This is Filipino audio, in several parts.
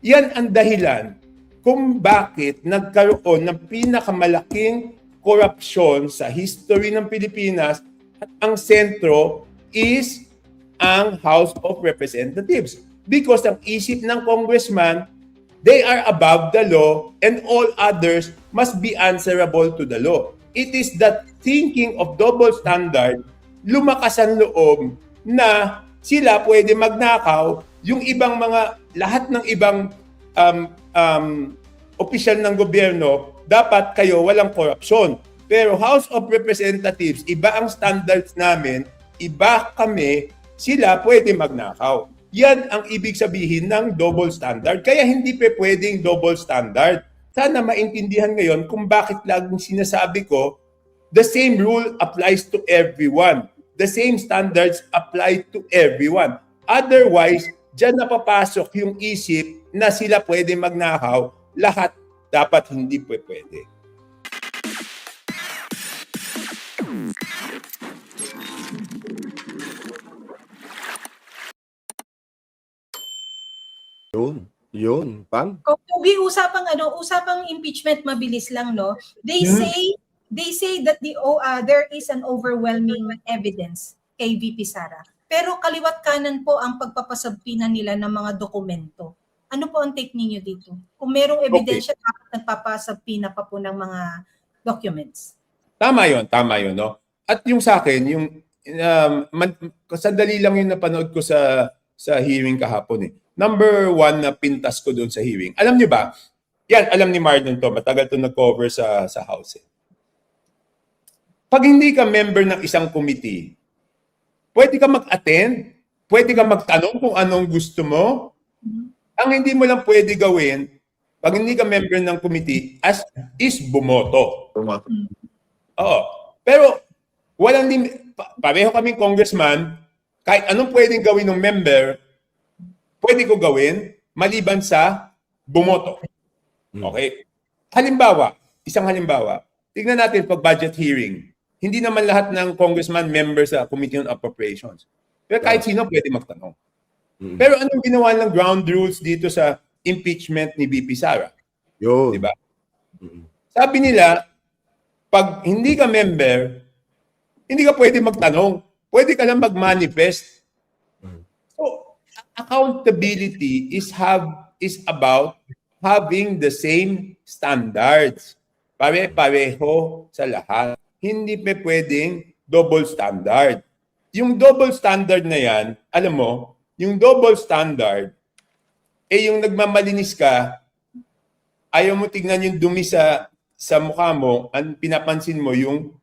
Yan ang dahilan kung bakit nagkaroon ng pinakamalaking korupsyon sa history ng Pilipinas at ang sentro is ang House of Representatives. Because ang isip ng congressman, they are above the law and all others must be answerable to the law. It is that thinking of double standard, lumakas ang loob na sila pwede magnakaw, yung ibang mga, lahat ng ibang opisyal ng gobyerno, dapat kayo walang korupsyon. Pero House of Representatives, iba ang standards namin, iba kami, sila pwede magnakaw. Yan ang ibig sabihin ng double standard. Kaya hindi pwedeng double standard. Sana maintindihan ngayon kung bakit laging sinasabi ko, the same rule applies to everyone. The same standards apply to everyone. Otherwise, dyan napapasok yung isip na sila pwede magnakaw, lahat dapat hindi pwede. Yun, Pam. Kung usapang impeachment, mabilis lang, no? They say that there is an overwhelming evidence kay VP Sara. Pero kaliwat kanan po ang pagpapasabpina nila ng mga dokumento. Ano po ang take ninyo dito? Kung merong ebidensya, dapat nagpapasabpina pa po ng mga documents. Tama yun, no? At yung sa akin, yung sandali lang yung napanood ko sa hearing kahapon eh. Number one na pintas ko doon sa hearing. Alam niyo ba, yan, alam ni Marlon to, matagal to nag-cover sa House. Pag hindi ka member ng isang committee, pwede ka mag-attend, pwede ka magtanong kung anong gusto mo. Ang hindi mo lang pwede gawin, pag hindi ka member ng committee, is bumoto. Oo. Pero, pareho kaming congressman, kahit anong pwedeng gawin ng member, pwede ko gawin maliban sa bumoto. Okay? Isang halimbawa, tignan natin pag budget hearing. Hindi naman lahat ng congressman member sa Committee on Appropriations. Pero kahit sino pwede magtanong. Pero anong ginawa ng ground rules dito sa impeachment ni VP Sara? Yun. Diba? Sabi nila, pag hindi ka member, hindi ka pwede magtanong. Pwede ka lang mag-manifest. So, accountability is about having the same standards. Pare-pareho sa lahat. Hindi pwedeng double standard. Yung double standard na yan, alam mo, yung double standard, yung nagmamalinis ka, ayaw mo tignan yung dumi sa mukha mo, ang pinapansin mo yung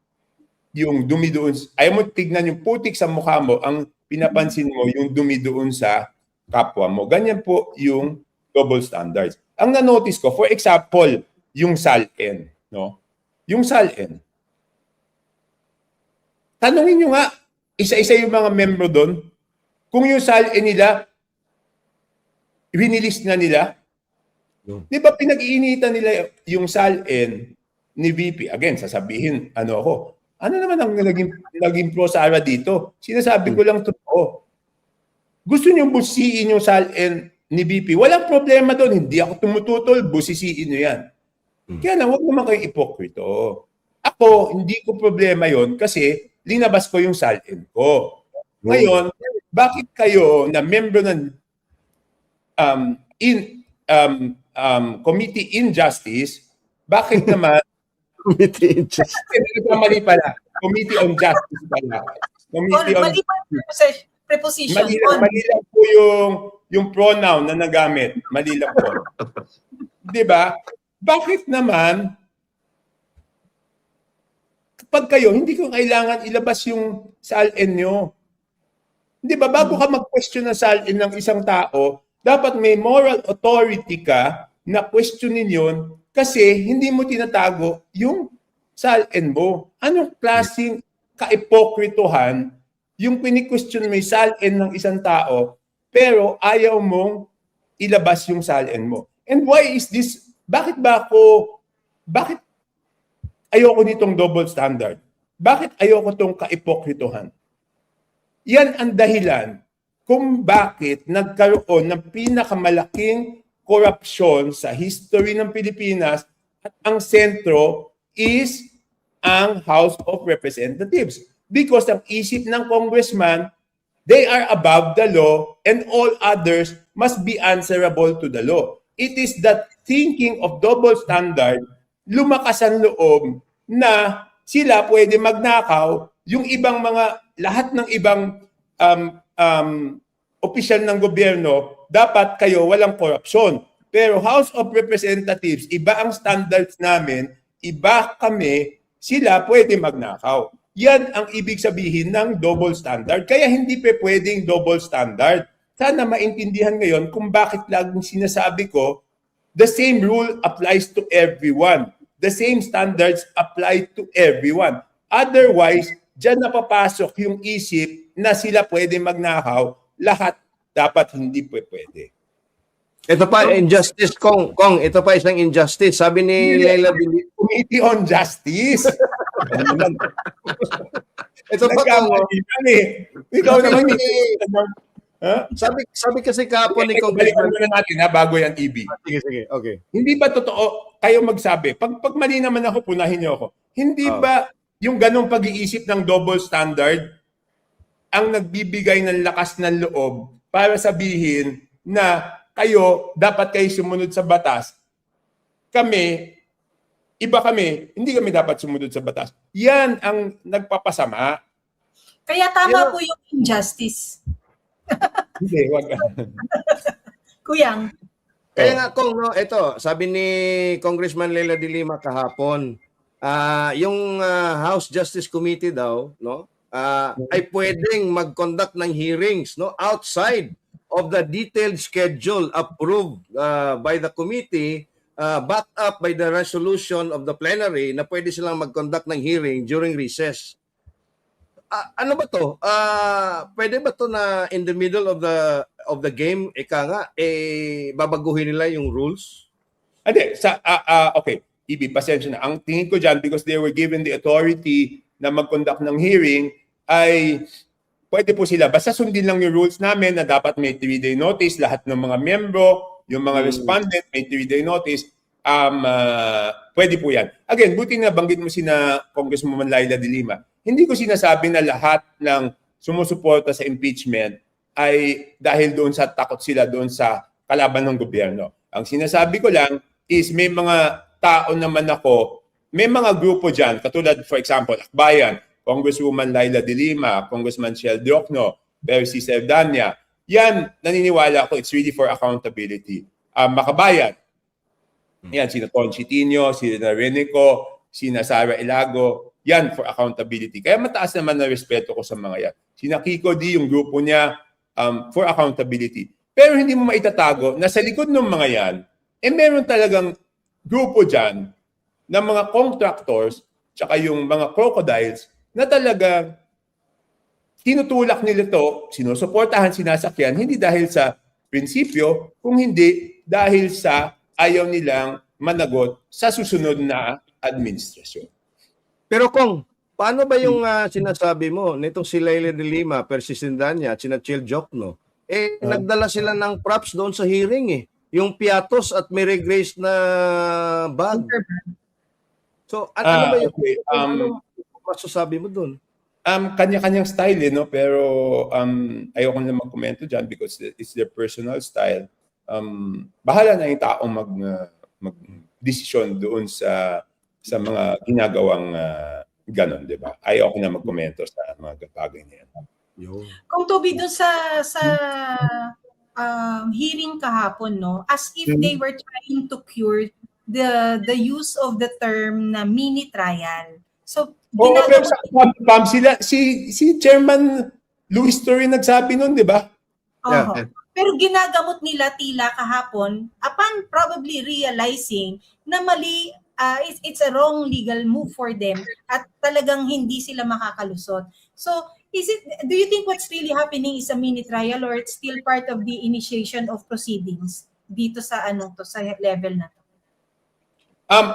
dumi doon. Ayaw mo tignan yung putik sa mukha mo, ang pinapansin mo yung dumi doon sa kapwa mo. Ganyan po yung double standards. Ang na-notice ko, for example, yung SALN, no? Yung SALN. Tanungin nyo nga, isa-isa yung mga membro doon, kung yung SALN nila, rinilis na nila. Di ba pinag-iinitan nila yung SALN ni VP? Again, sasabihin, ano naman ang naging pro Sara dito? Sinasabi ko lang totoo. Gusto nyo busiin yung SALN ni VP? Walang problema doon. Hindi ako tumututol, busisiin nyo yan. Kaya lang, huwag naman kayong ipokrito. Ako, hindi ko problema yon kasi linabas ko yung SALN ko. Ngayon, bakit kayo na member ng Committee in Justice, bakit naman Committee in Justice. Mali pala. Committee on Justice pala. Committee on preposition. Mali lang po yung pronoun na nagamit. Mali lang po. Di ba? Bakit naman kapag kayo, hindi ko kailangan ilabas yung SALN nyo. Di ba? Bago ka mag-question ng SALN ng isang tao, dapat may moral authority ka na questionin yun kasi hindi mo tinatago yung SALN mo. Anong klaseng kaipokritohan yung pini-question mo yung SALN ng isang tao pero ayaw mong ilabas yung SALN mo? And why is this? Bakit ayoko nitong double standard? Bakit ayoko tong kaipokritohan? Yan ang dahilan kung bakit nagkaroon ng pinakamalaking korupsyon sa history ng Pilipinas at ang sentro is ang House of Representatives. Because ang isip ng congressman, they are above the law and all others must be answerable to the law. It is that thinking of double standard, lumakas ang loob na sila pwede magnakaw, yung ibang lahat ng ibang opisyal ng gobyerno, dapat kayo walang korupsyon. Pero House of Representatives, iba ang standards namin, iba kami, sila pwede magnakaw. Yan ang ibig sabihin ng double standard. Kaya hindi pwedeng double standard. Sana maintindihan ngayon kung bakit laging sinasabi ko, the same rule applies to everyone. The same standards apply to everyone. Otherwise, dyan napapasok yung isip na sila pwede magnakaw, lahat dapat hindi pwede. Ito pa, injustice, Kong, ito pa isang injustice. Sabi ni Leila Dili. Committee on Justice. Ito pa, Kong. Ikaw naman. Sabi kasi kahapon ni Kong. Balikan muna natin bago yan, EB. Sige, okay. Hindi ba totoo, kayo magsabi, pag mali naman ako, punahin niyo ako. Hindi ba yung ganong pag-iisip ng double standard ang nagbibigay ng lakas ng loob para sabihin na dapat kayo sumunod sa batas. Iba kami, hindi kami dapat sumunod sa batas. Yan ang nagpapasama. Kaya tama po yung injustice. Hindi, wag. Kuyang. Kaya nga, Kong, no, ito, sabi ni Congressman Leila de Lima kahapon, yung House Justice Committee daw, no, ay pwedeng mag-conduct ng hearings, no, outside of the detailed schedule approved by the committee, backed up by the resolution of the plenary, na pwede silang mag-conduct ng hearing during recess. Ano ba to? Pwede ba to na in the middle of the game, babaguhin nila yung rules? Hindi, okay, Ibi, pasensya na. Ang tingin ko dyan, because they were given the authority na mag-conduct ng hearing, ay pwede po sila. Basta sundin lang yung rules namin na dapat may 3-day notice, lahat ng mga miyembro, yung mga respondent, may 3-day notice. Pwede po yan. Again, buti na banggit mo sina Congresswoman Leila de Lima. Hindi ko sinasabi na lahat ng sumusuporta sa impeachment ay dahil doon sa takot sila doon sa kalaban ng gobyerno. Ang sinasabi ko lang is may mga tao naman ako, may mga grupo dyan, katulad for example, Akbayan, Congresswoman Leila de Lima, Congressman Shel Diokno, Percy Serdanya. Yan, naniniwala ako, it's really for accountability. Makabayan, yan, sina Tonchi Tino, sina Renico, sina Sara Ilago, yan for accountability. Kaya mataas naman na respeto ko sa mga yan. Sina Kiko D, yung grupo niya, for accountability. Pero hindi mo maitatago na sa likod ng mga yan, meron talagang grupo dyan ng mga contractors tsaka yung mga crocodiles na talaga tinutulak nila to, sinusuportahan, sinasakyan, hindi dahil sa prinsipyo, kung hindi dahil sa ayaw nilang managot sa susunod na administrasyon. Pero Kong, paano ba yung sinasabi mo nitong si Leila de Lima, Percy Serdanya at sina Shel Diokno? Nagdala sila ng props doon sa hearing eh. Yung piatos at Mary Grace na bag. So, ano ba yung ano masasabi mo doon? Kanya-kanyang style no? Pero ayoko na magkomento dyan because it's their personal style. Bahala na yung taong mag-desisyon doon sa mga ginagawang ganon, di ba? Ayoko na magkomento sa mga bagay na yan. Kung Toby doon sa hearing kahapon, no, as if they were trying to cure the use of the term na mini trial. So, Pam, si Chairman Luis Torre nagsabi nun, di ba? Yeah. Pero ginagamot nila tila kahapon upon probably realizing na mali, it's a wrong legal move for them at talagang hindi sila makakalusot. So, do you think what's really happening is a mini trial or it's still part of the initiation of proceedings dito sa sa level na to?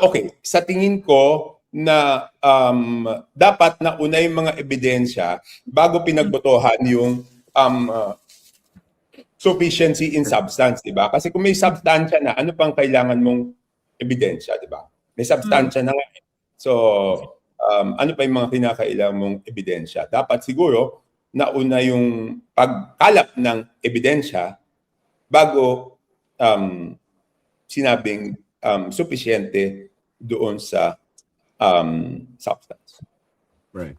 Okay, sa tingin ko na dapat nauna yung mga ebidensya bago pinagbotohan yung sufficiency in substance, di ba? Kasi kung may substansya na, ano pang kailangan mong ebidensya, di ba? May substansya na nga. So, ano pa yung mga kinakailangan mong ebidensya? Dapat siguro, nauna yung pagkalap ng ebidensya bago sinabing sufficiente doon sa substance. Right.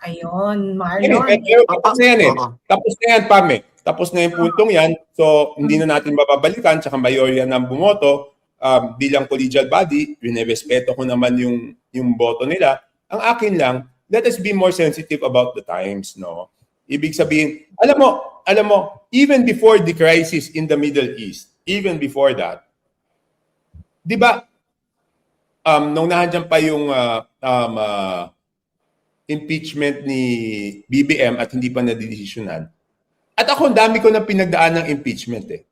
Ayun, Pero Marlon. tapos na yan eh. Tapos na yan, Pame. Tapos na yung puntong yan. So, hindi na natin mababalikan. Tsaka mayorya ng bumoto. Bilang collegial body, rinerespeto ko naman yung boto nila. Ang akin lang, let us be more sensitive about the times, no? Ibig sabihin, alam mo, even before the crisis in the Middle East, even before that, di ba, nung nandiyan pa yung impeachment ni BBM at hindi pa nadidesisyonan, at ako, ang dami ko na pinagdaan ng impeachment eh.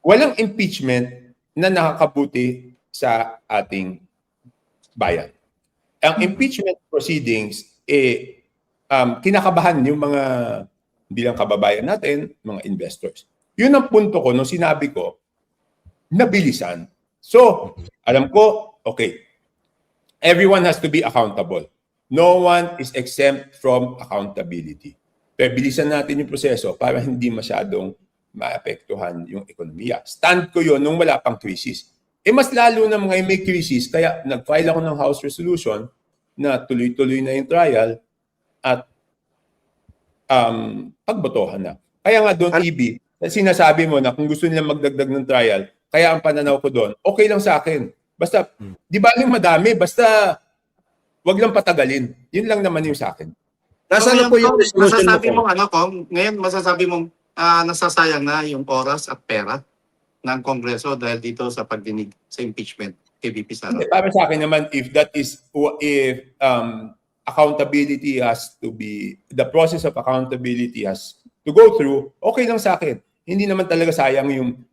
Walang impeachment na nakakabuti sa ating bayan. Ang impeachment proceedings, kinakabahan yung mga bilang kababayan natin, mga investors. Yun ang punto ko nung sinabi ko, nabilisan. So, alam ko, okay, everyone has to be accountable. No one is exempt from accountability. Pero bilisan natin yung proseso para hindi masyadong maapektuhan yung ekonomiya. Stand ko yun nung wala pang krisis. Mas lalo na mga may krisis, kaya nag-file ako ng House Resolution na tuloy-tuloy na yung trial at pagbotohan na. Kaya nga doon, EB, sinasabi mo na kung gusto nila magdagdag ng trial, kaya ang pananaw ko doon, okay lang sa akin. Basta, di ba yung madami, basta wag lang patagalin. Yun lang naman yung sa akin. Nasaan na po yung resolution masasabi mo? Ngayon masasabi mong nasasayang na yung oras at pera ng Kongreso dahil dito sa pagdinig sa impeachment kay VP Sara. Para sa akin naman, if accountability has to be, the process of accountability has to go through, okay lang sa akin. Hindi naman talaga sayang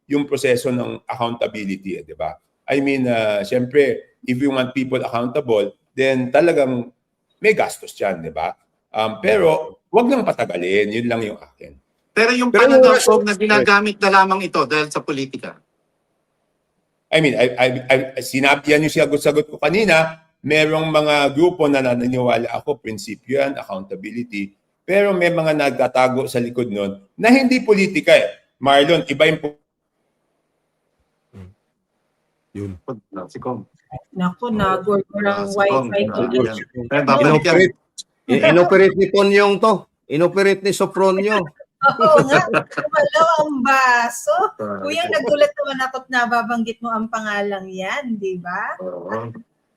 yung proseso ng accountability, di ba? I mean, syempre, if you want people accountable, then talagang may gastos dyan, di ba? Pero wag lang patagalin, yun lang yung akin. Pero yung pananaw ko na ginagamit na lamang ito dahil sa politika. I mean, sinabi yan yung sagot ko kanina, merong mga grupo na naniniwala ako, prinsipyo yan, accountability, pero may mga nagtatago sa likod nun na hindi politika eh. Marlon, iba yung Yun. Si Kong. Naku, nagor-gorang wifi ko. Inoperate ni Ponyong to. Inoperate ni Sopronio. Oo nga, kumalaw ang baso. Kuya, nagulat naman ako at nababanggit mo ang pangalang yan, di ba?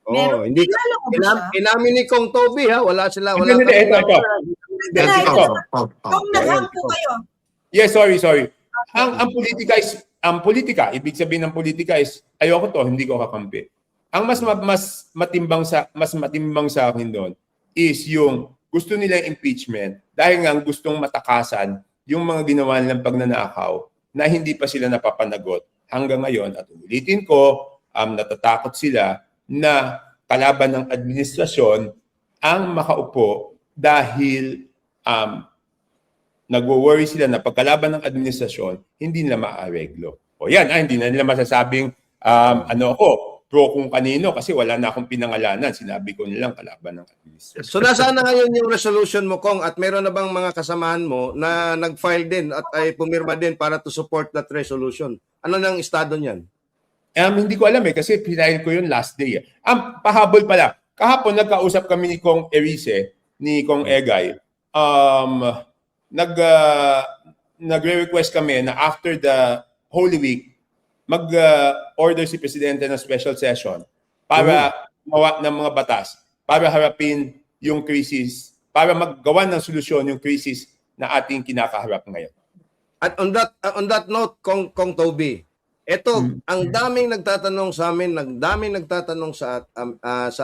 Oh, hindi kilala mo ba siya? inamin ni Kong Toby ha, wala ito. Kung naghang po kayo. Yes, sorry. Ang politika, ibig sabihin ng politika is ayoko to, hindi ko kakampi. Ang mas matimbang sa akin doon is yung gusto nila impeachment dahil nga gustong matakasan yung mga ginawa nilang pagnanakaw na hindi pa sila napapanagot hanggang ngayon. At ulitin ko, natatakot sila na kalaban ng administrasyon ang makaupo dahil nagwo-worry sila na pagkalaban ng administrasyon, hindi nila maareglo. O yan, hindi na nila masasabing pro kung kanino kasi wala na akong pinangalanan. Sinabi ko nilang kalaban ng administrasyon. So nasaan na ngayon yung resolution mo, Kong? At meron na bang mga kasamahan mo na nag-file din at ay pumirma din para to support that resolution? Ano nang estado niyan? Hindi ko alam kasi pinahil ko yun last day. Pahabol pala. Kahapon nagkausap kami ni Kong Erice, ni Kong Egay. Nagre-request kami na after the Holy Week, mag-order si Presidente ng special session para gumawa ng mga batas, para harapin yung krisis, para maggawa ng solusyon yung krisis na ating kinakaharap ngayon. At on that note, Kong Toby, ito, ang daming nagtatanong sa amin, daming nagtatanong sa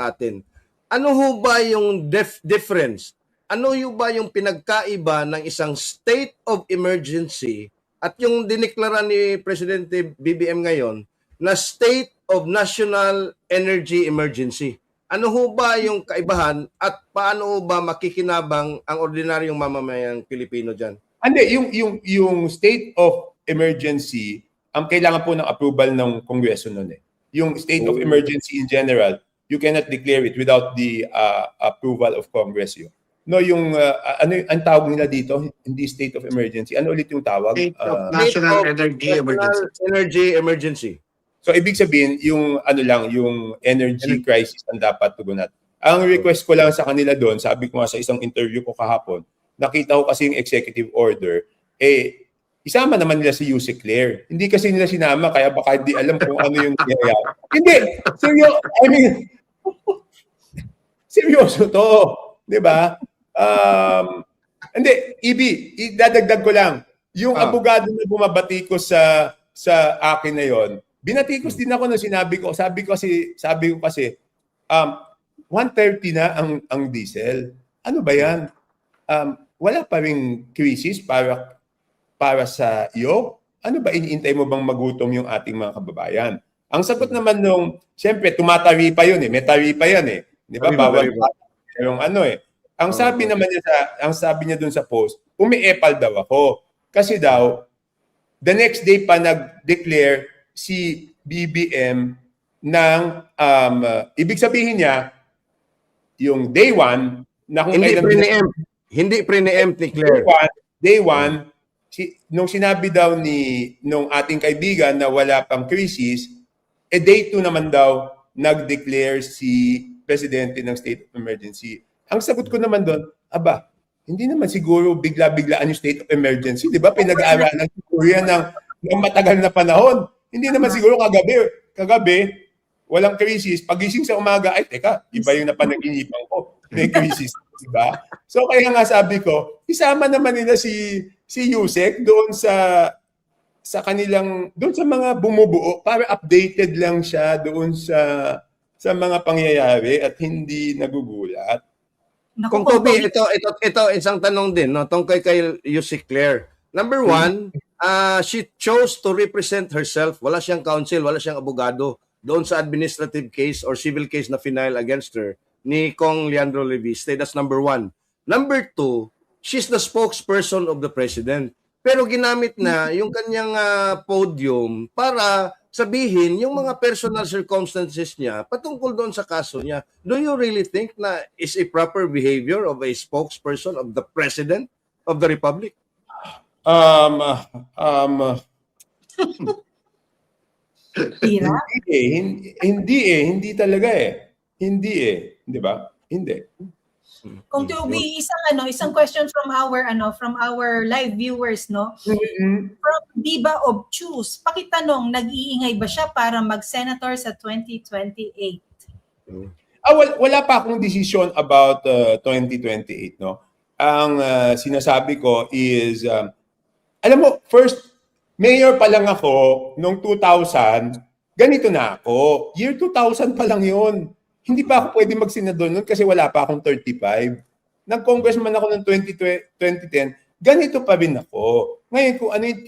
atin. Ano ho ba yung difference? Ano ho ba yung pinagkaiba ng isang state of emergency at yung diniklara ni Presidente BBM ngayon na State of National Energy Emergency? Ano ho ba yung kaibahan at paano ho ba makikinabang ang ordinaryong mamamayang Pilipino dyan? Hindi, yung state of emergency, kailangan po ng approval ng Kongreso noon eh. Yung state of emergency in general, you cannot declare it without the approval of Congress yun. No, yung ang tawag nila dito, hindi state of emergency. Ano ulit yung tawag? State of National Energy Emergency. Energy emergency. So ibig sabihin, yung yung energy crisis ang dapat tugunan. Ang request ko lang sa kanila doon, sabi ko nga sa isang interview ko kahapon, nakita ko kasi yung executive order, isama naman nila si Yusek Claire. Hindi kasi nila sinama, kaya baka hindi alam kung ano yung nangyayari. Hindi! Seryoso to. Di ba? Hindi, Ibi, idadagdag ko lang. Yung abogado na bumabati ko sa akin na yon, binatikos din ako na sabi ko kasi 130 na ang diesel. Ano ba yan? Wala pa ring crisis para sa iyo? Ano ba iniintay mo bang magutom yung ating mga kababayan? Ang sagot naman siyempre tumataripa yun eh. May taripa yan eh. Di ba? Bawal yung Ang sabi naman niya ang sabi niya doon sa post, umiepal daw ako. Kasi daw, the next day pa nag-declare si BBM ng, ibig sabihin niya, yung day 1, na kung Hindi pre-empt ni Claire. Day 1, nung sinabi daw nung ating kaibigan na wala pang crisis, day 2 naman daw nag-declare si Presidente ng state of emergency. Ang sagot ko naman doon, hindi naman siguro bigla-biglaan yung state of emergency. Di ba? Pinag-aaralan siguro yan ng matagal na panahon. Hindi naman siguro kagabi, walang crisis. Pagising sa umaga, ay teka, iba yung napanaginipan ko. May crisis. Di ba? So kaya nga sabi ko, isama naman nila si Yusek doon sa kanilang, doon sa mga bumubuo para updated lang siya doon sa mga pangyayari at hindi nagugulat. Kung Toby, ito isang tanong din, no? Tungkol kay Yusek Claire. Number 1, she chose to represent herself. Wala siyang counsel, wala siyang abogado doon sa administrative case or civil case na final against her ni Kong Leandro Leviste. That's number 1. Number 2, she's the spokesperson of the president. Pero ginamit na yung kanyang podium para sabihin yung mga personal circumstances niya patungkol doon sa kaso niya. Do you really think na is a proper behavior of a spokesperson of the President of the Republic? Hindi talaga eh. Hindi eh, 'di ba? Hindi. Kung Toby, isang question from our live viewers, no? From Diva Obtuse, pakitanong, nag-iingay ba siya para mag-senator sa 2028? Wala pa akong desisyon about 2028, no? Ang sinasabi ko is, alam mo, first, mayor pa lang ako noong 2000, ganito na ako. Year 2000 pa lang yun. Hindi pa ako pwede magsenador noon kasi wala pa akong 35. Nag-congressman ako noong 2010, ganito pa rin ako. Ngayon, kung ano yung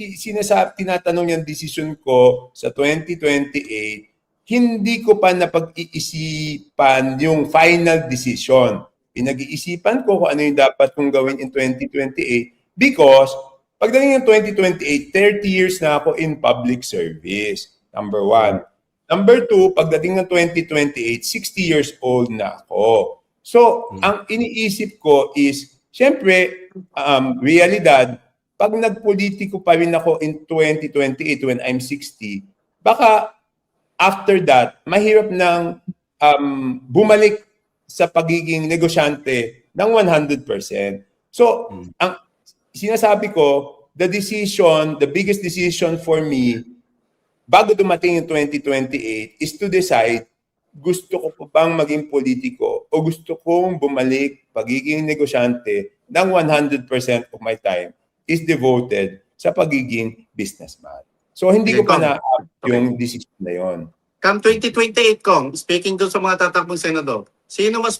tinatanong niyang desisyon ko sa 2028, hindi ko pa napag-iisipan yung final decision. Pinag-iisipan ko kung ano yung dapat kong gawin in 2028 because pagdating ng 2028, 30 years na ako in public service. Number 1. Number 2, pagdating ng 2028, 60 years old na ako. So, ang iniisip ko is, syempre, realidad, pag nagpolitiko pa rin ako in 2028 when I'm 60, baka after that, mahirap nang bumalik sa pagiging negosyante ng 100%. So, ang sinasabi ko, the biggest decision for me, bago dumating yung 2028 is to decide gusto ko pa bang maging politiko o gusto kong bumalik pagiging negosyante ng 100% of my time is devoted sa pagiging businessman. So hindi ko pa na yung decision na yon. Come 2028, Kong, speaking doon sa mga tatakbong senador, sino mas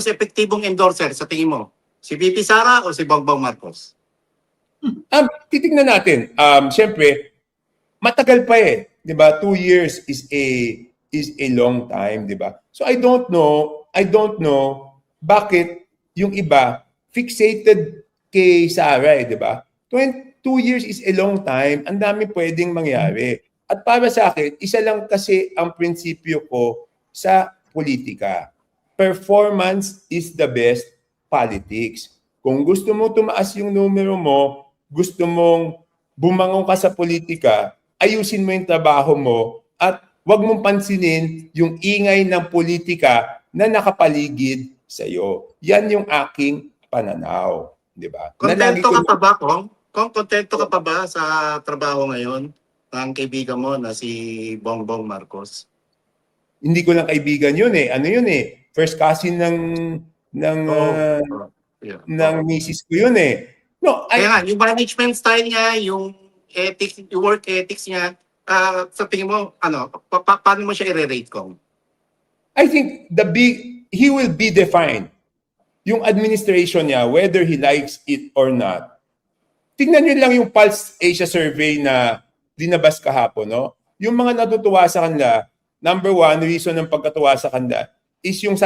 epektibong endorser sa tingin mo? Si VP Sara o si Bongbong Marcos? Titignan natin. Siyempre, matagal pa eh, 'di ba? 2 years is a long time, 'di ba? So I don't know bakit yung iba fixated kay Sara, di ba? 2 years is a long time. Ang dami pwedeng mangyari. At para sa akin, isa lang kasi ang prinsipyo ko sa politika. Performance is the best politics. Kung gusto mo tumaas yung numero mo, gusto mong bumangon ka sa politika, ayusin mo yung trabaho mo at huwag mong pansinin yung ingay ng politika na nakapaligid sa iyo. Yan yung aking pananaw. Di ba? Kontento ka pa ba, Kong? Kung kontento ka pa ba sa trabaho ngayon ng kaibigan mo na si Bongbong Marcos? Hindi ko lang kaibigan yun eh. Ano yun eh? First cousin Yeah. ng misis ko yun eh. No, Kaya nga, yung management style niya, yung ethics, yung work ethics niya, sa tingin mo, paano mo siya i-rate, Kong? I think he will be defined. Yung administration niya, whether he likes it or not. Tingnan niyo lang yung Pulse Asia survey na dinabas kahapon, no? Yung mga natutuwa sa kanila, number one, reason ng pagkatuwa sa kanila is yung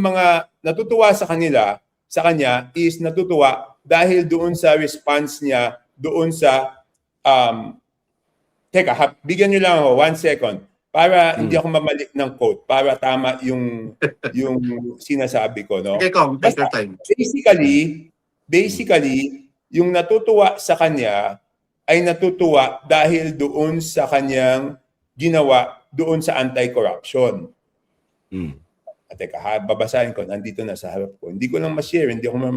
mga natutuwa sa kanya is natutuwa dahil doon sa response niya, doon sa bigyan niyo lang ako 1 second para hindi ako mamalik ng quote, para tama yung sinasabi ko, no? Okay, Kong, take your time. Basically, yung natutuwa sa kanya ay natutuwa dahil doon sa kanyang ginawa doon sa anti-corruption. Teka, babasahin ko. Nandito na sa harap ko. Hindi ko lang ma-share. Hindi ako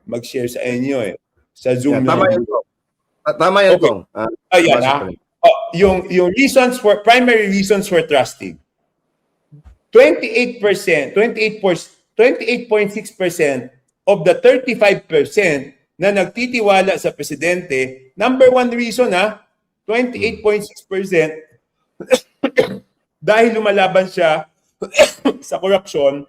mag-share sa inyo eh. Sa Zoom. Yeah, tama yan, Kong. Tama yan, Kong. Ayan ha. Yung primary reasons for trusting. 28%, 28.6% of the 35% na nagtitiwala sa presidente, number one reason 28.6% dahil lumalaban siya sa korupsyon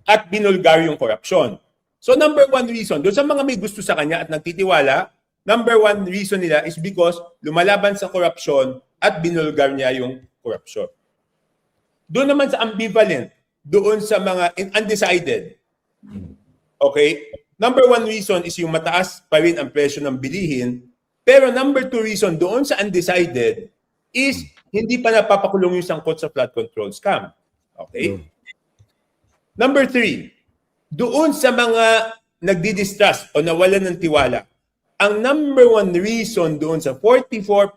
at binulgar yung korupsyon. So number one reason, doon sa mga may gusto sa kanya at nagtitiwala, number one reason nila is because lumalaban sa korupsyon at binulgar niya yung korupsyon. Doon naman sa ambivalent, doon sa mga undecided, okay? Number one reason is yung mataas pa rin ang presyo ng bilihin, pero number two reason doon sa undecided is hindi pa napapakulong yung sangkot sa flood control scam. Okay? Number three, doon sa mga nagdi-distrust o nawalan ng tiwala, ang number one reason doon sa 44%,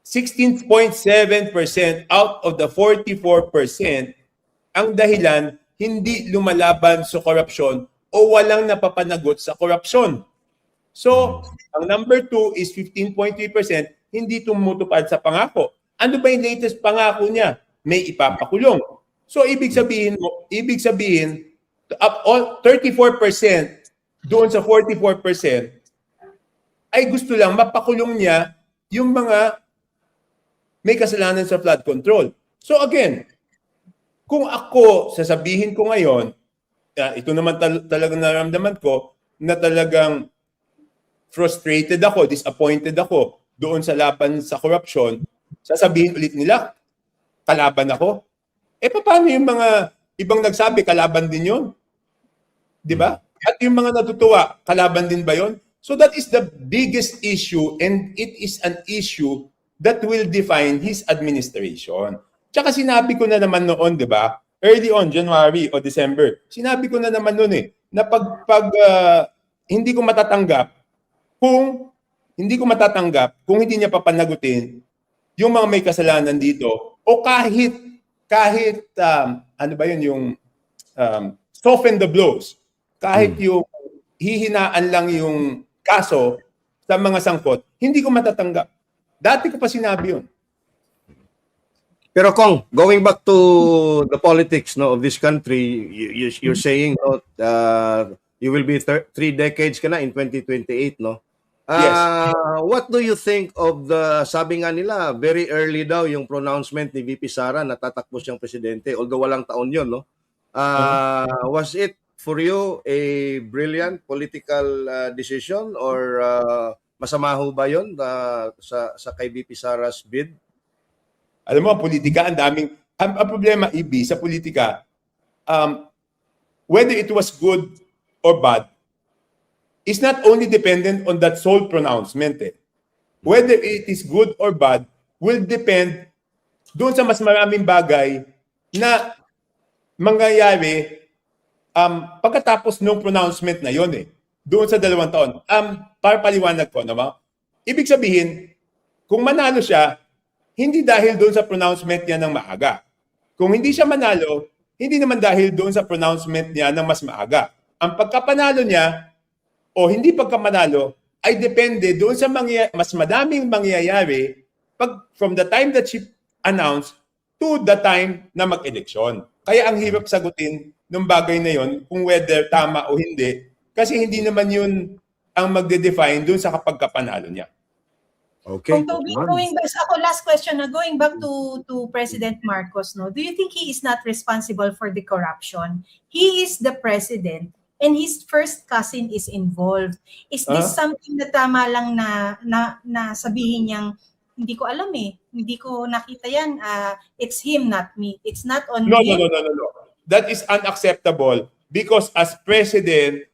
16.7% out of the 44%, ang dahilan, hindi lumalaban sa korupsyon o walang napapanagot sa korupsyon. So, ang number two is 15.3%, hindi tumutupad sa pangako. Ano ba yung latest pangako niya? May ipapakulong. So, ibig sabihin, 34% doon sa 44% ay gusto lang mapakulong niya yung mga may kasalanan sa flood control. So again, kung ako sasabihin ko ngayon, ito naman talagang naramdaman ko na talagang frustrated ako, disappointed ako doon sa laban sa korupsyon, sasabihin ulit nila, kalaban ako. Paano yung mga ibang nagsabi, kalaban din yun? Di ba? At yung mga natutuwa, kalaban din ba yun? So that is the biggest issue and it is an issue that will define his administration. Tsaka sinabi ko na naman noon, di ba? Early on, January o December, sinabi ko na naman noon na pag hindi ko matatanggap kung hindi niya papanagutin yung mga may kasalanan dito o kahit ano ba yun, yung soften the blows, kahit yung hihinaan lang yung kaso sa mga sangkot, hindi ko matatanggap. Dati ko pa sinabi yun. Pero Kong, going back to the politics of this country, you're saying you will be 3 decades ka na in 2028, no? Yes. What do you think of the, sabi nga nila, very early daw yung pronouncement ni VP Sara na tatakbo siyang presidente, although walang taon yun, no? Was it for you a brilliant political decision or masama ho ba yun sa kay VP Sara's bid? Alam mo, politika, ang daming... Ang problema, Ibi, sa politika, whether it was good or bad, is not only dependent on that sole pronouncement. Whether it is good or bad will depend doon sa mas maraming bagay na mangyayari pagkatapos ng pronouncement na yon doon sa 2 taon. Para paliwanag ko, naman. Ibig sabihin, kung manalo siya, hindi dahil doon sa pronouncement niya ng maaga. Kung hindi siya manalo, hindi naman dahil doon sa pronouncement niya ng mas maaga. Ang pagkapanalo niya o hindi pagkamanalo ay depende doon sa mas madaming mangyayari from the time that she announced to the time na mag-eleksyon. Kaya ang hirap sagutin ng bagay na yon kung whether tama o hindi kasi hindi naman yun ang magde-define doon sa kapagkapanalo niya. Okay. Kung going back, ako last question na going back to President Marcos, no, do you think he is not responsible for the corruption? He is the president and his first cousin is involved. Is this something na tama lang na sabihin niyang hindi ko alam hindi ko nakita yan, it's him not me, it's not on No. him? No. That is unacceptable because as president,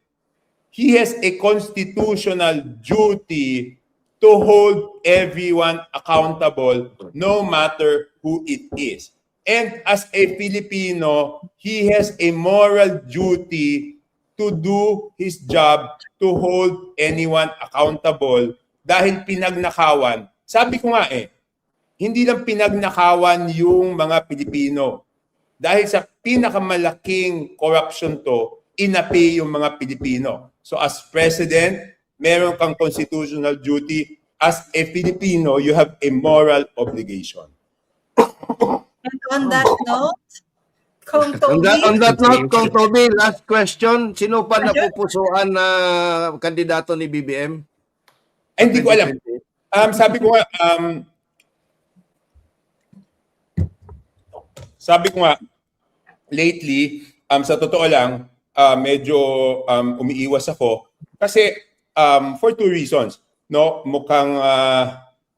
he has a constitutional duty to hold everyone accountable no matter who it is. And as a Filipino, he has a moral duty to do his job to hold anyone accountable dahil pinagnakawan. Sabi ko nga hindi lang pinagnakawan yung mga Pilipino. Dahil sa pinakamalaking corruption to, inapi yung mga Pilipino. So as president, meron kang constitutional duty. As a Filipino, you have a moral obligation. And on that note, Kong Toby, On that note, Kong Toby, last question. Sino pa napupusuan na kandidato ni BBM? Hindi ko alam. Sabi ko nga, lately, sa totoo lang, medyo umiiwas ako. Kasi for 2 reasons. No, mukhang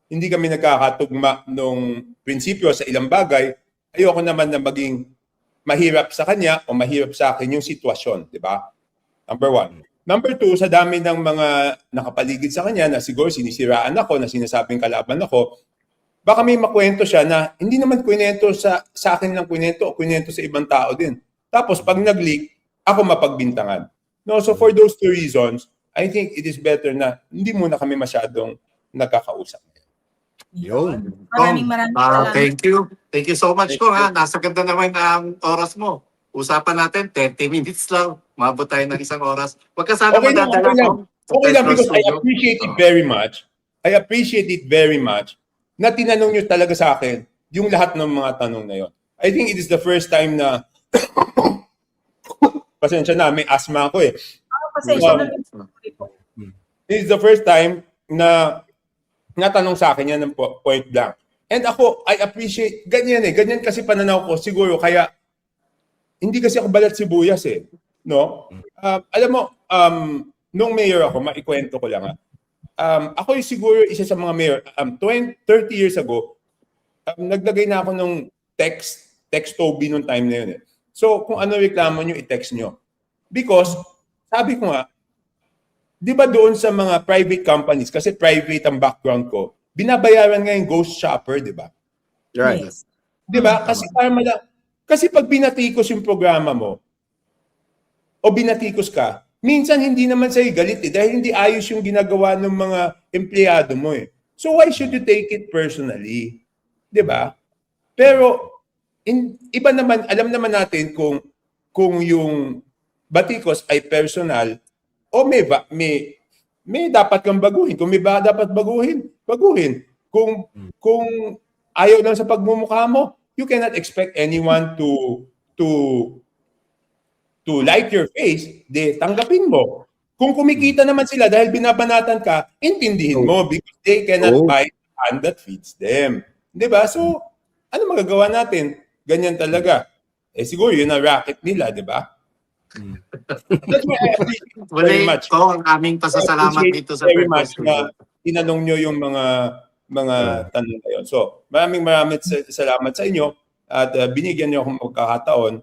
hindi kami nagkakatugma nung prinsipyo sa ilang bagay. Ayoko naman na maging mahirap sa kanya o mahirap sa akin yung sitwasyon, di ba? Number 1. Number 2, sa dami ng mga nakapaligid sa kanya na siguro sinisiraan ako, na sinasabing kalaban ako, baka may makwento siya na hindi naman kwento sa akin lang kwento o kwento sa ibang tao din. Tapos pag nag-leak, ako mapagbintangan. No, so for those 2 reasons, I think it is better na hindi muna kami masyadong nagkakausap. Yun. maraming salamat. Thank you. Thank you so much, Kong. Nasa ganda naman ang oras mo. Usapan natin, 30 minutes lang. Mabot tayo ng 1 oras. Huwag ka sana madadala, Kong. Okay lang because I appreciate it very much. I appreciate it very much na tinanong nyo talaga sa akin yung lahat ng mga tanong na yon. I think it is the first time na pasensya na, may asthma ako Pasensya na. This is the first time na natanong sa akin yan ng point blank. And ako, I appreciate, ganyan ganyan kasi pananaw ko siguro, kaya hindi kasi ako balat sibuyas no? Alam mo, nung mayor ako, maikwento ko lang ako yung siguro isa sa mga mayor, 30 years ago, naglagay na ako ng text Toby nung time na yun So, kung ano reklamo nyo, i-text nyo. Because, sabi ko nga, di ba doon sa mga private companies, kasi private ang background ko, binabayaran nga yung ghost shopper, di ba? Right. Yes. Di ba? Kasi pag binatikos yung programa mo, o binatikos ka, minsan hindi naman sa'yo galit dahil hindi ayos yung ginagawa ng mga empleyado mo So why should you take it personally? Di ba? Pero, iba naman, alam naman natin kung yung batikos ay personal, o may dapat kang baguhin. Kung may dapat baguhin. Kung ayaw lang sa pagmumukha mo, you cannot expect anyone to like your face, tanggapin mo. Kung kumikita naman sila dahil binabanatan ka, intindihin mo because they cannot buy the hand that feeds them. 'Di ba? So, ano magagawa natin? Ganyan talaga. Siguro yun ang racket nila, 'di ba? That's why I appreciate very much. Kong, ang aming pasasalamat dito sa very much na tinanong nyo yung mga tanong na yun. So, maraming salamat sa inyo at binigyan nyo akong magkakataon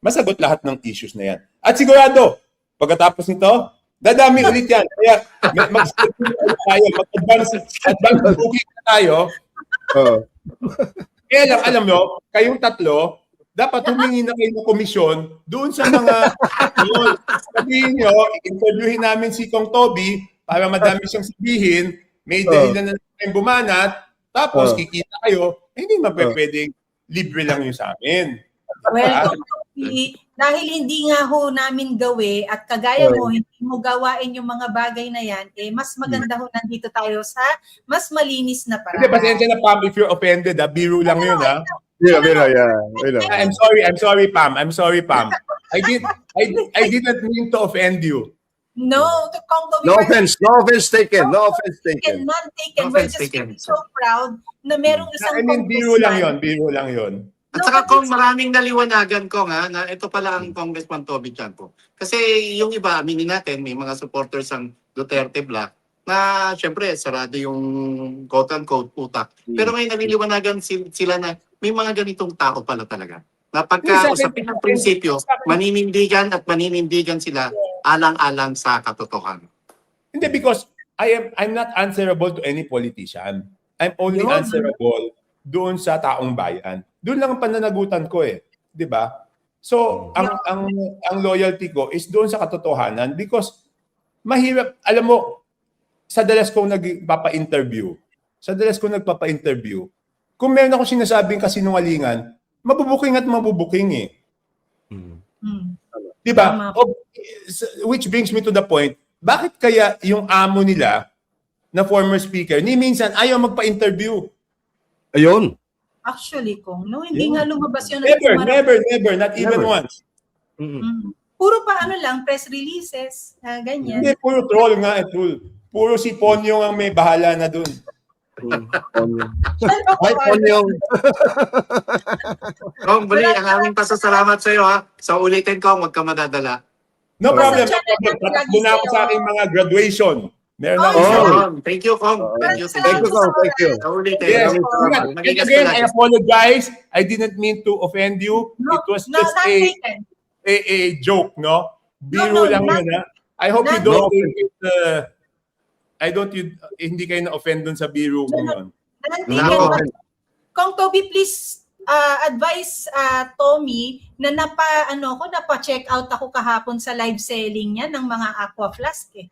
masagot lahat ng issues na yan. At sigurado, pagkatapos nito, dadami ulit yan. Kaya mag-advance booking na tayo. Oo. Kaya lang, alam nyo, kayong tatlo, dapat humingi na kayo ng komisyon doon sa mga yun. Sabihin nyo, interviewin namin si Kong Toby para madami siyang sabihin, may dahilan na tayong bumanat, tapos kikita kayo, hindi mapapwedeng libre lang yun sa amin. Well, dahil hindi nga ho namin gawi at kagaya mo, hindi mo gawain yung mga bagay na yan, mas maganda ho nandito tayo sa mas malinis na Hindi, paraan. pasensya na, Pam, if you're offended, biro lang yun, ha? Yeah. I'm sorry, Pam. I didn't mean to offend you. No, to Kong Toby. No offense taken. None taken. No We're offense just taken. so proud na merong isang I mean, biro lang yun. At saka kung maraming naliwanagan ko na ito pala ang Congressman Toby Chanco. Kasi yung iba, aminin natin, may mga supporters ang Duterte Black na syempre sarado yung quote-unquote utak. Pero ngayon naliliwanagan sila na may mga ganitong tao pala talaga. Na pagka usapin ng prinsipyo, maninindigan sila alang-alang sa katotohanan. Hindi, because I'm not answerable to any politician. I'm only answerable doon sa taong bayan. Doon lang ang pananagutan ko 'di ba? So, ang loyalty ko is doon sa katotohanan because mahirap, alam mo, sa dalas kong nagpapa-interview, kung meron ako sinasabing kasinungalingan, mabubuking at mabubuking Di ba? Which brings me to the point, bakit kaya yung amo nila na former speaker, ni minsan ayaw magpa-interview? Ayun. Actually, Kong, no, hindi nga lumabas yun. Never, not even Never. once. Puro pa lang, press releases, ganyan. Hindi, puro troll nga, troll. Puro si Ponyong ang may bahala na dun. Ay, Ponyong. Kong, muli, ang aming pasasalamat sa iyo ha. Sa ulitin ko, huwag ka madadala. No problem. Pasensya na, Tatakbo na ako sa aking mga graduation. Meron na ako. Thank you, Kong. Thank you. Thank you. Sa ulitin. Yes. Maging Again, I kasalanan. apologize. I didn't mean to offend you. It was just not taken. a joke, no? Biro No, lang not- yun, ha? I hope you not- don't take it, hindi kayo na-offend dun sa biro ko yun. Not taken. Kong Toby, please advise Tommy na napa-check out ako kahapon sa live selling niya ng mga aqua flask Thank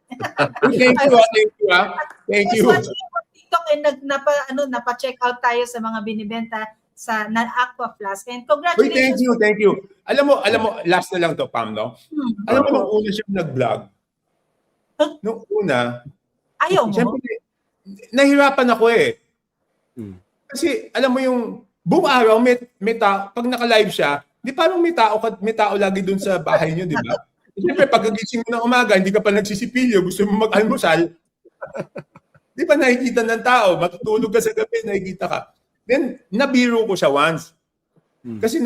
you. I was watching on TikTok and napa-check out tayo sa mga binibenta sa aqua flask. And congratulations. Thank you. Alam mo, last na lang to, Pam, no? Alam mo, nung una siya nag-vlog, nung una, Ayaw mo? siyempre, nahirapan ako Kasi, alam mo yung, buong araw, may tao, pag naka-live siya, di parang may tao lagi dun sa bahay niyo, di ba? Siyempre, pagkagising mo ng umaga, hindi ka pa nagsisipilyo, gusto mo mag-almusal, di ba nakikita ng tao, matutulog ka sa gabi, nakikita ka. Then, nabiro ko siya once. Kasi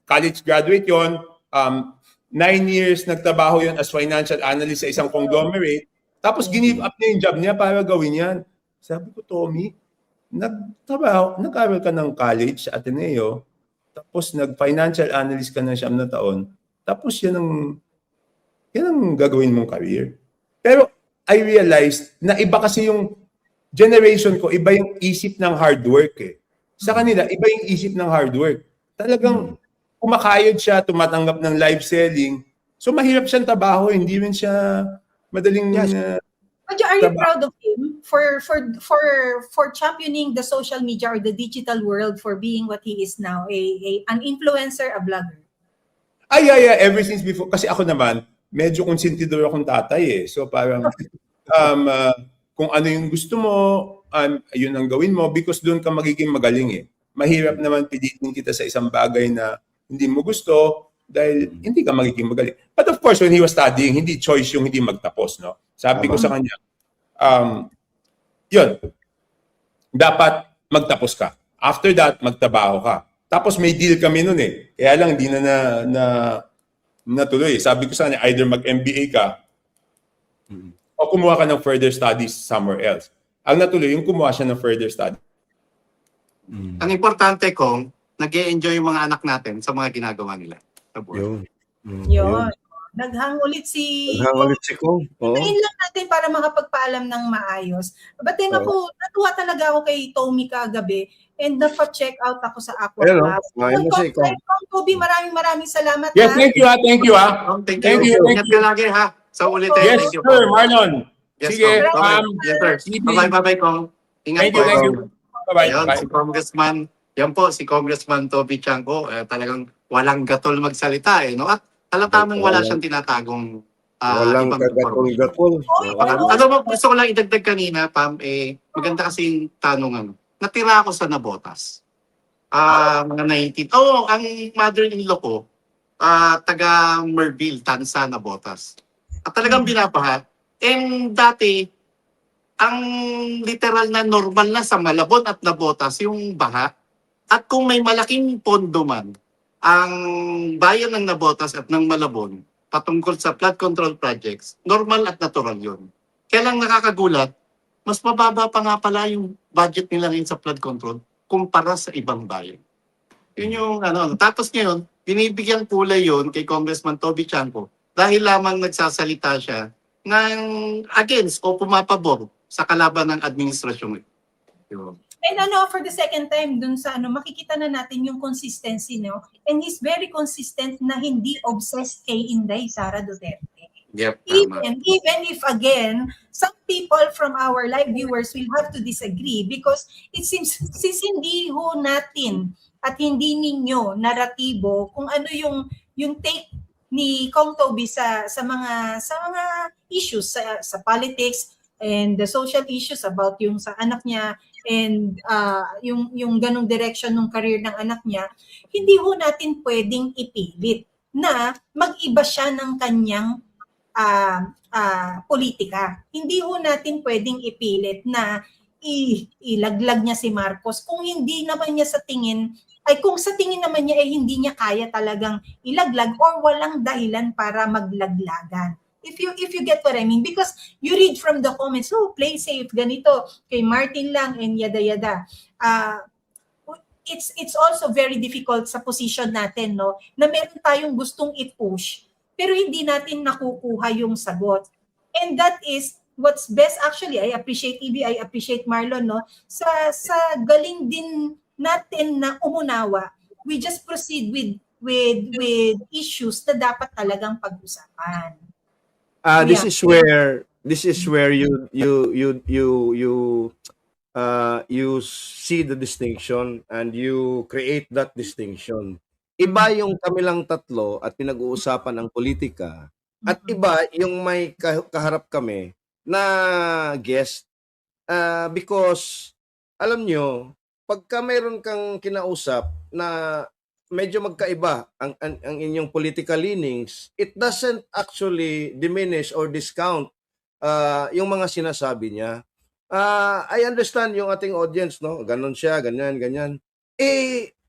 college graduate yon, 9 years nagtrabaho yon as financial analyst sa isang conglomerate, tapos give up niya yung job niya para gawin yan. Sabi ko, Tommy, nag-aral ka ng college sa Ateneo, tapos nag-financial analyst ka ng 9 na taon, tapos yan ang gagawin mong career. Pero I realized na iba kasi yung generation ko, iba yung isip ng hard work Sa kanila, iba yung isip ng hard work. Talagang kumakayod siya, tumatanggap ng live selling. So mahirap siyang trabaho, hindi rin siya madaling But are you proud of him for championing the social media or the digital world for being what he is now, an influencer, a vlogger? Ever since before. Kasi ako naman, medyo konsentidor akong tatay So parang, kung ano yung gusto mo, yun ang gawin mo because doon ka magiging magaling Mahirap naman pilitin kita sa isang bagay na hindi mo gusto dahil hindi ka magiging magaling. But of course, when he was studying, hindi choice yung hindi magtapos, no? Sabi ko sa kanya, yun, dapat magtapos ka. After that, magtrabaho ka. Tapos may deal kami nun Kaya lang, hindi na natuloy. Sabi ko sa kanya, either mag-MBA ka o kumuha ka ng further studies somewhere else. Ang natuloy, yung kumuha siya ng further studies. Ang importante, Kong, nag-e-enjoy yung mga anak natin sa mga ginagawa nila sa buhay. Yun. Yun. Naghang ulit si Naghang ulit si Kong. Oo. Hintayin lang natin para makapagpaalam ng maayos. But then Oo. ako, natuwa talaga ako kay Tommy kagabi and napa-check out ako sa Aqua Ayun, Club. ayun na si Kong. Toby, maraming salamat. Yes, thank you, Thank you, Thank Thank you. you, thank Ingat ka lagi, ha? Sa ulitin. Yes, Thank you, sir, Kong. Marlon. Yes, Sige, Kong. Yes, sir. CP. Bye-bye, Kong. Ingat Thank you, po. thank you. Bye-bye. Ayun, Bye. si Congressman, yan po, si Congressman Toby Chanco, talagang walang gatol magsalita, no? At talagang wala siyang tinatagong Walang ibang information. kagatol-gatol. Ano mo, gusto ko lang idagdag kanina, Pam, maganda kasi yung tanong, natira ako sa Nabotas. Mga 19. Ang mother-in-law ko, taga Merville, Tansa, Nabotas. At talagang binabaha. And dati, ang literal na normal na sa Malabon at Nabotas, yung baha. At kung may malaking pondo man, ang bayan ng Nabotas at ng Malabon, patungkol sa flood control projects, normal at natural yun. Kaya lang nakakagulat, mas mababa pa nga pala yung budget nila ngayon sa flood control kumpara sa ibang bayan. Yun yung Tapos ngayon, binibigyan kulay yun kay Congressman Toby Chanco dahil lamang nagsasalita siya ng against o pumapabor sa kalaban ng administrasyon. Yun. And for the second time dun sa makikita na natin yung consistency, no? And he's very consistent na hindi obsessed kay Inday Sara Duterte. Yep, tama. Even if again, some people from our live viewers will have to disagree because it seems since hindi ho natin at hindi ninyo naratibo kung ano yung take ni Kong Toby sa mga issues sa politics and the social issues about yung sa anak niya and yung ganong direction ng career ng anak niya, hindi ho natin pwedeng ipilit na mag-iba siya ng kanyang politika. Hindi ho natin pwedeng ipilit na ilaglag niya si Marcos kung hindi naman niya kung sa tingin naman niya hindi niya kaya talagang ilaglag or walang dahilan para maglaglagan. If you get what I mean, because you read from the comments, play safe, ganito, kay Martin lang, and yada-yada. It's also very difficult sa position natin, no, na meron tayong gustong i-push, pero hindi natin nakukuha yung sagot. And that is what's best. Actually, I appreciate EB, I appreciate Marlon, no, sa galing din natin na umunawa. We just proceed with issues na dapat talagang pag-usapan. This is where you see the distinction and you create that distinction. Iba yung kami lang tatlo at pinag-uusapan ng politika at iba yung may kaharap kami na guest because alam nyo, pagka mayroon kang kinausap na medyo magkaiba ang inyong political leanings, it doesn't actually diminish or discount yung mga sinasabi niya. I understand yung ating audience, no? Ganon siya, ganyan.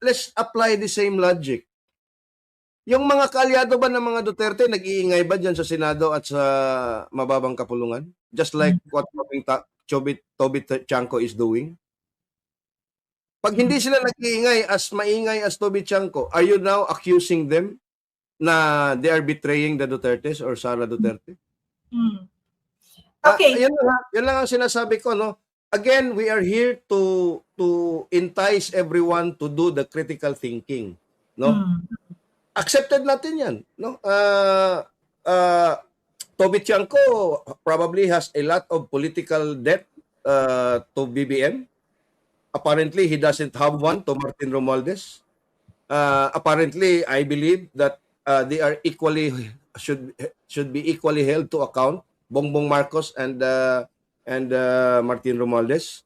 Let's apply the same logic. Yung mga kaalyado ba ng mga Duterte, nag-iingay ba dyan sa Senado at sa mababang kapulungan? Just like what Toby Chanco is doing? Pag hindi sila nag-iingay maingay as Toby Chanco, are you now accusing them na they are betraying the Dutertes or Sara Duterte? Okay. Yan lang ang sinasabi ko, no? Again, we are here to entice everyone to do the critical thinking, no? Accepted natin yan, no? Toby Chanco probably has a lot of political debt to BBM. Apparently, he doesn't have one to Martin Romualdez. Apparently, I believe that they are should be equally held to account, Bongbong Marcos and Martin Romualdez.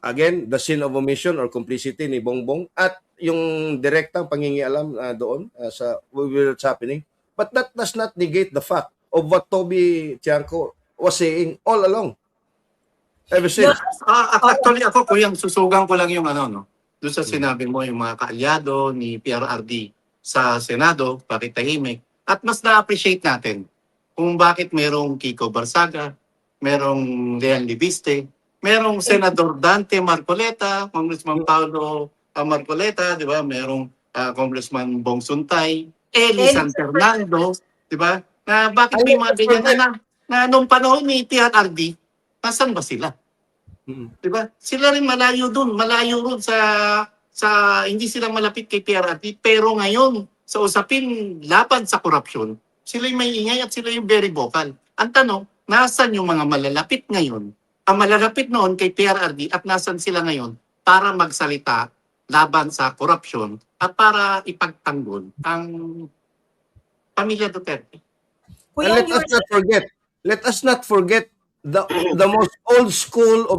Again, the sin of omission or complicity ni Bongbong at yung direktang pangingialam doon sa what's happening. But that does not negate the fact of what Toby Chanco was saying all along. Ever since. Actually, ako, Kuyang, susugang ko lang yung doon sa sinabi mo, yung mga kaalyado ni PRRD sa Senado, bakit tahimik. At mas na-appreciate natin kung bakit merong Kiko Barsaga, merong Leon Libiste, merong Senador Dante Marcoleta, Congressman Paulo Marcoleta, di ba? Merong Congressman Bong Suntay, Eli San Fernando, di ba? Na bakit may mga ganyan na nung panahon ni TRRD, nasan ba sila? Di ba? Sila rin malayo ron sa hindi sila malapit kay PRRD, pero ngayon sa usapin laban sa korupsyon, sila yung may ingay at sila yung very vocal. Ang tanong, nasan yung mga malalapit ngayon? Ang malalapit noon kay PRRD at nasan sila ngayon para magsalita laban sa korupsyon at para ipagtanggol ang pamilya Duterte. Kuya, And let us not forget the most old school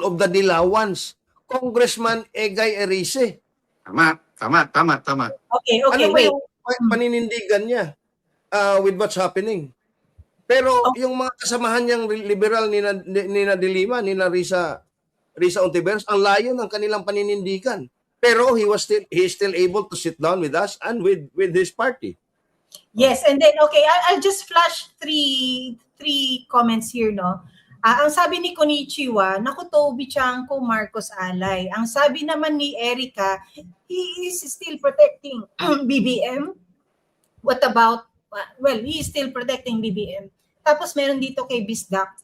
of the Dilawans, Congressman Egay Erice. Tama. Okay, Ano ba wait. yung paninindigan niya with what's happening? Pero yung mga kasamahan niyang liberal ni De Lima, ni Risa Ontiveros, ang layo ng kanilang paninindigan. Pero he is still able to sit down with us and with his party. Yes, and then okay, I'll just flash three comments here, no. Ang sabi ni Konichiwa, naku Toby Chanko Marcos Alay. Ang sabi naman ni Erica, he is still protecting BBM. What about, well, he is still protecting BBM. Tapos meron dito kay Bisdak,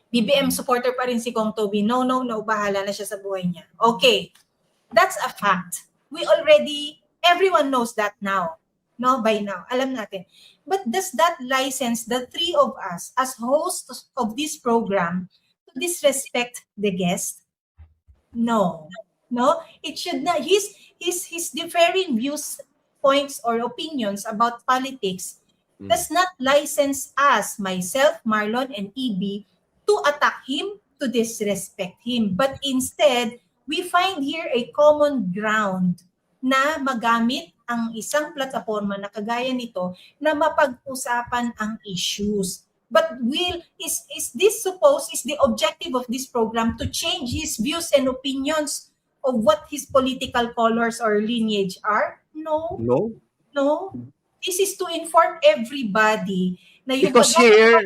BBM supporter pa rin si Kong Toby. No, bahala na siya sa buhay niya. Okay, that's a fact. Everyone knows that now. No, by now. Alam natin. But does that license the three of us as hosts of this program to disrespect the guest? No. It should not. His differing views, points, or opinions about politics does not license us, myself, Marlon, and EB, to attack him, to disrespect him. But instead, we find here a common ground na magamit ang isang plataforma na kagaya nito na mapag-usapan ang issues. But is the objective of this program to change his views and opinions of what his political colors or lineage are? No. This is to inform everybody na yung Because here,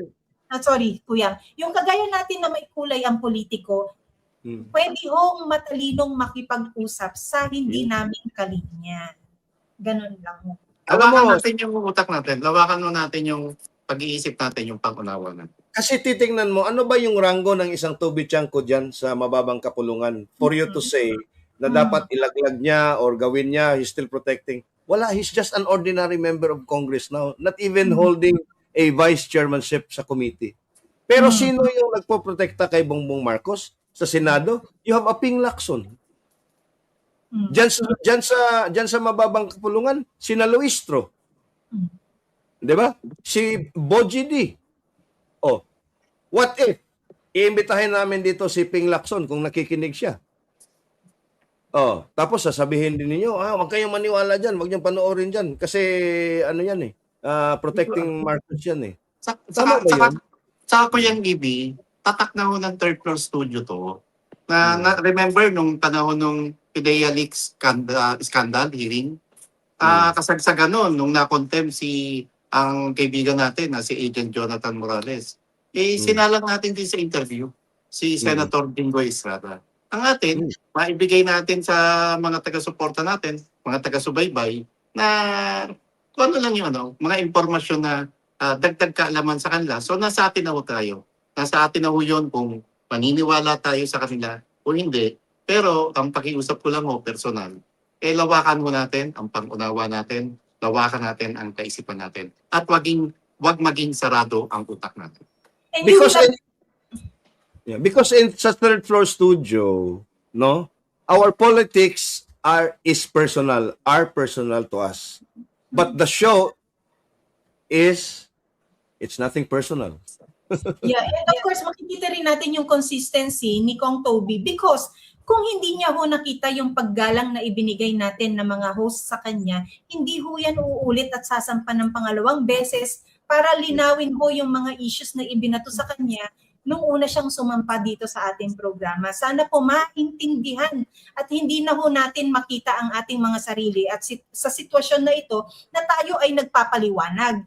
kuya, yung kagaya natin na may kulay ang politiko, pwede hong matalinong makipag-usap sa hindi namin kalinya. Ganon lang. Lawakan natin yung utak natin. Lawakan natin yung pag-iisip natin, yung pag-unawa natin. kasi titingnan mo, ano ba yung rango ng isang Toby Chanko dyan sa mababang kapulungan for you to say na dapat ilaglag niya or gawin niya, he's still protecting. Wala, he's just an ordinary member of Congress now, not even holding a vice chairmanship sa committee. Pero sino yung nagpo-protekta kay Bongbong Marcos sa Senado? You have a Ping Lacson. Diyan sa mababang kapulungan, sina Luistro. 'Di ba? Si Boji D. Oh. What if iimbitahin namin dito si Ping Lacson kung nakikinig siya? Oh, tapos sasabihin din ninyo, wag kayong maniwala diyan, wag niyo panoorin diyan kasi ano 'yan protecting Marcos 'yan eh. Saka ko yung EB, tatak na ho ng third floor studio to. Na remember nung panahon nung PDEA Leaks scandal hearing, kasagsagan nun, nung na-contempt ang kaibigan natin na si Agent Jonathan Morales. Sinalang natin din sa interview si Senator Bingo Estrada. Ang atin, maibigay natin sa mga taga-suporta natin, mga taga-subaybay, na kung ano lang yung mga impormasyon na dagdag kaalaman sa kanila. So nasa atin na ho tayo. Nasa atin na ho yun kung maniniwala tayo sa kanila o hindi. Pero ang pakiusap ko lang ho, personal, lawakan mo natin ang pang-unawa natin, lawakan natin ang kaisipan natin, at wag maging sarado ang utak natin. Because in sa third floor studio, no, our politics is personal to us. But the show it's nothing personal. Yeah, and of course, makikita rin natin yung consistency ni Kong Toby because kung hindi niya ho nakita yung paggalang na ibinigay natin ng mga host sa kanya, hindi ho yan uulit at sasampan ng pangalawang beses para linawin ho yung mga issues na ibinato sa kanya nung una siyang sumampa dito sa ating programa. Sana po maintindihan at hindi na ho natin makita ang ating mga sarili at sa sitwasyon na ito na tayo ay nagpapaliwanag.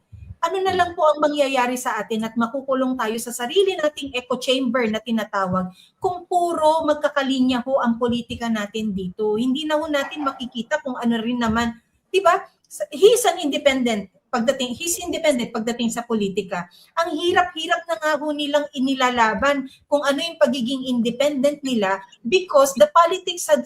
ano na lang po ang mangyayari sa atin at makukulong tayo sa sarili nating echo chamber na tinatawag kung puro magkakalinya ho ang politika natin dito. Hindi na ho natin makikita kung ano rin naman, 'di ba? He's independent pagdating sa politika. Ang hirap-hirap na nga ho nilang inilalaban kung ano yung pagiging independent nila because the politics of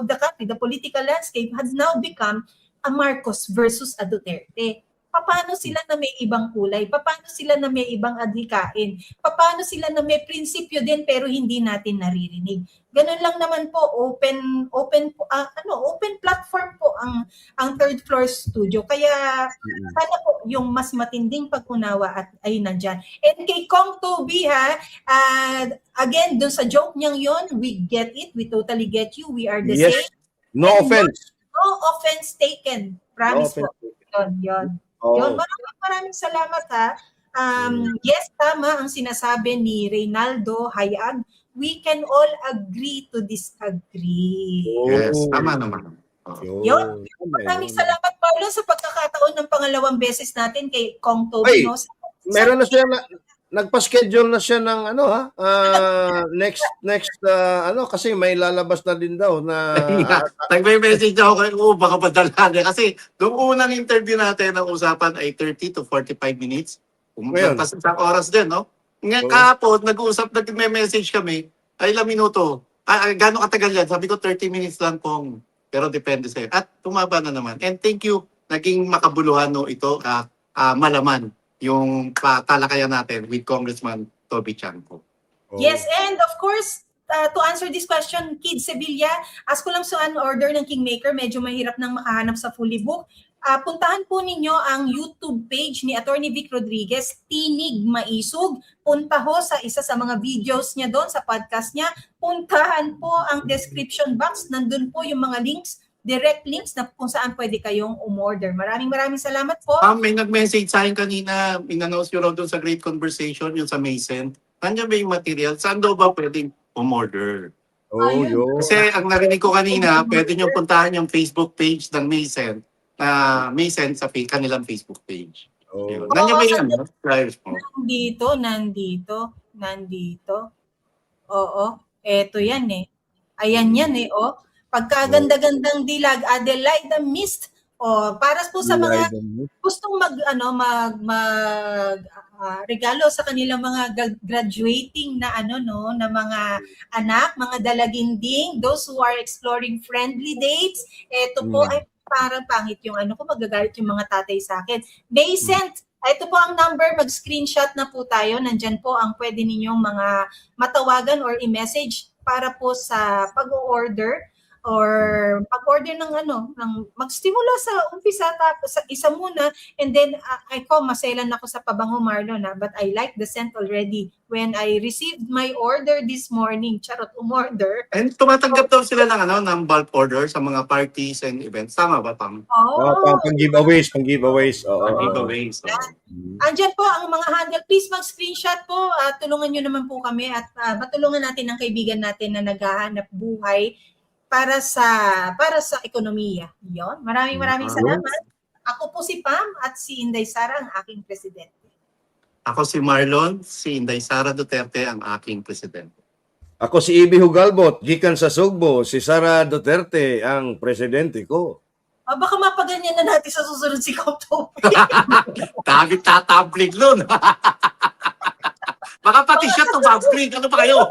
the country, the political landscape has now become a Marcos versus a Duterte. Paano sila na may ibang kulay? Paano sila na may ibang adhikain? Paano sila na may prinsipyo din pero hindi natin naririnig? Ganun lang naman po, open platform po ang Third Floor Studio. Kaya sana po yung mas matinding pag-unawa at ay nandyan. And kay Kong Toby again, dun sa joke niyang yon, we get it, we totally get you, we are the Yes. same. No offense. No offense taken. Promise No po. offense. Yun. Oh. Yun, maraming salamat ha. Yes, tama ang sinasabi ni Reynaldo Hayag. We can all agree to disagree. Yes, tama naman. Yun. Maraming salamat, Paulo, sa pagkakataon ng pangalawang beses natin kay Kong Toby. Ay, No? Meron na siya nagpa-schedule na siya ng next kasi may lalabas na din daw na Nagme-message ako kay baka padala niya. Kasi noong unang interview natin, ang usapan ay 30 to 45 minutes. Ngayon. Tapos isang oras din, no? Ngayon kahapon, nagme-message kami, ay ilang minuto. Gano'ng katagal yan? Sabi ko 30 minutes lang pong. Pero depende sa'yo. At tumaba na naman. And thank you, naging makabuluhan no ito, malaman yung talakayan natin with Congressman Toby Chanco. Yes, and of course, to answer this question, Kid Sevilla, ask ko lang sa order ng Kingmaker, medyo mahirap nang makahanap sa fully book. Puntahan po ninyo ang YouTube page ni Attorney Vic Rodriguez, Tinig Maisog. Punta ho sa isa sa mga videos niya doon, sa podcast niya. Puntahan po ang description box. Nandun po yung mga links, direct links na kung saan pwede kayong umorder. Maraming salamat po. May nag-message sa akin kanina, in-announce nyo raw doon sa Great Conversation, yung sa Mason. Nandiyan ba yung material? Saan daw ba pwedeng umorder? yun. Kasi ang narinig ko kanina, pwede nyo puntahan yung Facebook page ng Mason, Mason sa kanilang Facebook page. Yun. Nandiyan ba yung flyers mo? Nandito. Oo, eto yan eh. Ayan yan eh, oh. Pagkaganda-gandang dilag, Adelaide Mist. Para po sa mga gustong regalo sa kanilang mga graduating na na mga anak, mga dalaginding, those who are exploring friendly dates. Ito po ay parang pangit yung magagalit yung mga tatay sa akin. May sent. Ito po ang number, mag-screenshot na po tayo. Nandyan po ang pwede ninyong mga matawagan or i-message para po sa pag-order or pag-order ng mag-stimula sa umpisa, tapos sa isa muna, and then maselan ako sa pabango, Marlon, but I like the scent already when I received my order this morning. Charot, umorder. And tumatanggap daw sila ng bulk order sa mga parties and events. Tama ba, Pam? Pang-giveaways. Giveaways. Andyan po ang mga handle. Please mag-screenshot po. Tulungan nyo naman po kami at matulungan natin ang kaibigan natin na naghahanap buhay para sa ekonomiya. Yon. Maraming salamat. Ako po si Pam at si Inday Sara ang aking presidente. Ako si Marlon, si Inday Sara Duterte ang aking presidente. Ako si Ibi Hugalbot, gikan sa Sugbo, si Sara Duterte ang presidente ko. Baka mapaganyan na natin sa susunod si Kauto. Dami tatablig nun. Baka pati siya tumablig. Ano pa kayo?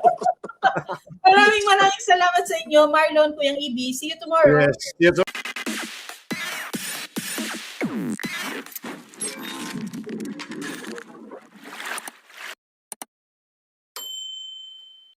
Maraming salamat sa inyo, Marlon, Kuyang Ibi. See you tomorrow. Yes.